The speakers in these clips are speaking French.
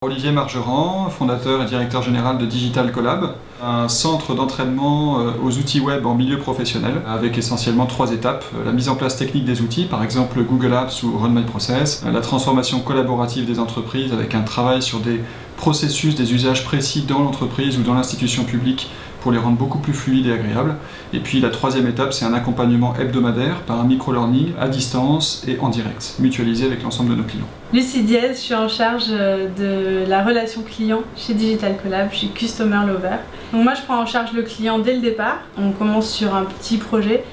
Olivier Margerand, fondateur et directeur général de Digital Collab, un centre d'entraînement aux outils web en milieu professionnel, avec essentiellement 3 étapes. La mise en place technique des outils, par exemple Google Apps ou Run My Process, la transformation collaborative des entreprises avec un travail sur des processus, des usages précis dans l'entreprise ou dans l'institution publique pour les rendre beaucoup plus fluides et agréables. Et puis la 3e étape, c'est un accompagnement hebdomadaire par un micro-learning à distance et en direct, mutualisé avec l'ensemble de nos clients. Lucie Diez, je suis en charge de la relation client chez Digital Collab, je suis Customer Lover. Donc moi je prends en charge le client dès le départ, on commence sur un petit projet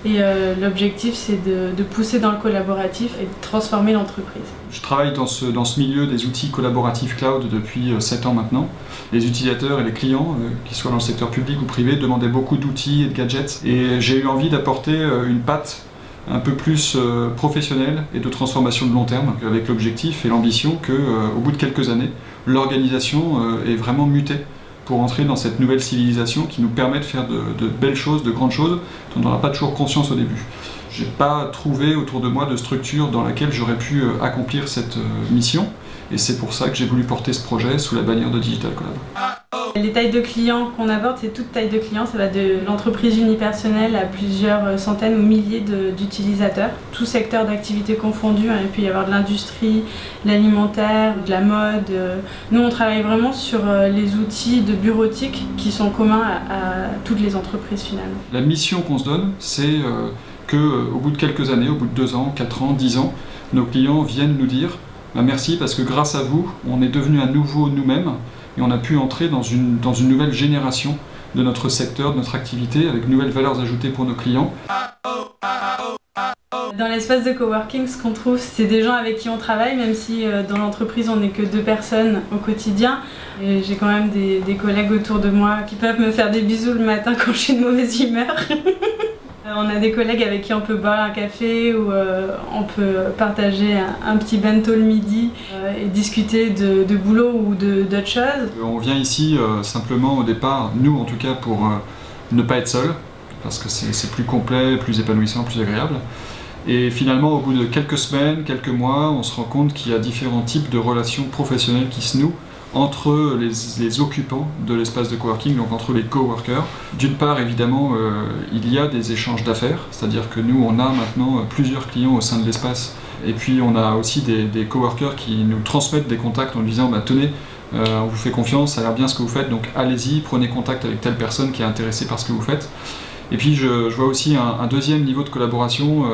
et l'objectif c'est de pousser dans le collaboratif et de transformer l'entreprise. Je travaille dans ce milieu des outils collaboratifs cloud depuis 7 ans maintenant. Les utilisateurs et les clients, qu'ils soient dans le secteur public ou privé, demandaient beaucoup d'outils et de gadgets. Et j'ai eu envie d'apporter une patte un peu plus professionnelle et de transformation de long terme, avec l'objectif et l'ambition qu'au bout de quelques années, l'organisation est vraiment mutée pour entrer dans cette nouvelle civilisation qui nous permet de faire de belles choses, de grandes choses, dont on n'a pas toujours conscience au début. Je n'ai pas trouvé autour de moi de structure dans laquelle j'aurais pu accomplir cette mission, et c'est pour ça que j'ai voulu porter ce projet sous la bannière de Digital Collab. Les tailles de clients qu'on aborde, c'est toute taille de clients, ça va de l'entreprise unipersonnelle à plusieurs centaines ou milliers d'utilisateurs, tout secteur d'activité confondu, hein. Il peut y avoir de l'industrie, de l'alimentaire, de la mode. Nous on travaille vraiment sur les outils de bureautique qui sont communs à toutes les entreprises finalement. La mission qu'on se donne, c'est qu'au bout de quelques années, au bout de 2 ans, 4 ans, 10 ans, nos clients viennent nous dire merci parce que grâce à vous, on est devenu un nouveau nous-mêmes et on a pu entrer dans une nouvelle génération de notre secteur, de notre activité, avec de nouvelles valeurs ajoutées pour nos clients. Dans l'espace de coworking, ce qu'on trouve, c'est des gens avec qui on travaille, même si dans l'entreprise on n'est que 2 personnes au quotidien. J'ai quand même des collègues autour de moi qui peuvent me faire des bisous le matin quand je suis de mauvaise humeur. On a des collègues avec qui on peut boire un café ou on peut partager un petit bento le midi et discuter de boulot ou d'autres choses. On vient ici simplement au départ, nous en tout cas, pour ne pas être seul, parce que c'est plus complet, plus épanouissant, plus agréable. Et finalement, au bout de quelques semaines, quelques mois, on se rend compte qu'il y a différents types de relations professionnelles qui se nouent entre les occupants de l'espace de coworking, donc entre les coworkers. D'une part, évidemment, il y a des échanges d'affaires, c'est-à-dire que nous, on a maintenant plusieurs clients au sein de l'espace, et puis on a aussi des coworkers qui nous transmettent des contacts en nous disant « tenez, on vous fait confiance, ça a l'air bien ce que vous faites, donc allez-y, prenez contact avec telle personne qui est intéressée par ce que vous faites ». Et puis je vois aussi un deuxième niveau de collaboration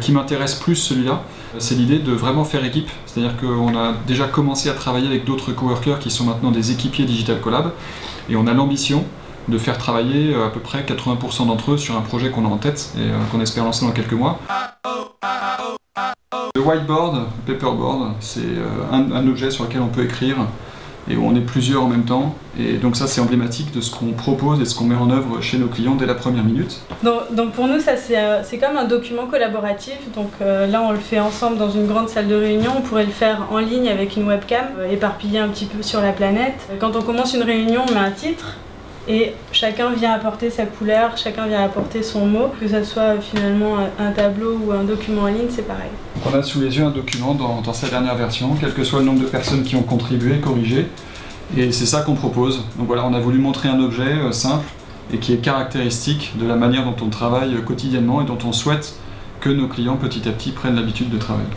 qui m'intéresse plus, celui-là, c'est l'idée de vraiment faire équipe. C'est-à-dire qu'on a déjà commencé à travailler avec d'autres coworkers qui sont maintenant des équipiers Digital Collab, et on a l'ambition de faire travailler à peu près 80% d'entre eux sur un projet qu'on a en tête et qu'on espère lancer dans quelques mois. Le whiteboard, le paperboard, c'est un objet sur lequel on peut écrire et où on est plusieurs en même temps. Et donc ça, c'est emblématique de ce qu'on propose et ce qu'on met en œuvre chez nos clients dès la première minute. Donc pour nous, ça c'est comme un document collaboratif. Donc là, on le fait ensemble dans une grande salle de réunion. On pourrait le faire en ligne avec une webcam, éparpillé un petit peu sur la planète. Quand on commence une réunion, on met un titre. Et chacun vient apporter sa couleur, chacun vient apporter son mot, que ce soit finalement un tableau ou un document en ligne, c'est pareil. On a sous les yeux un document dans sa dernière version, quel que soit le nombre de personnes qui ont contribué, corrigé, et c'est ça qu'on propose. Donc voilà, on a voulu montrer un objet simple et qui est caractéristique de la manière dont on travaille quotidiennement et dont on souhaite que nos clients petit à petit prennent l'habitude de travailler.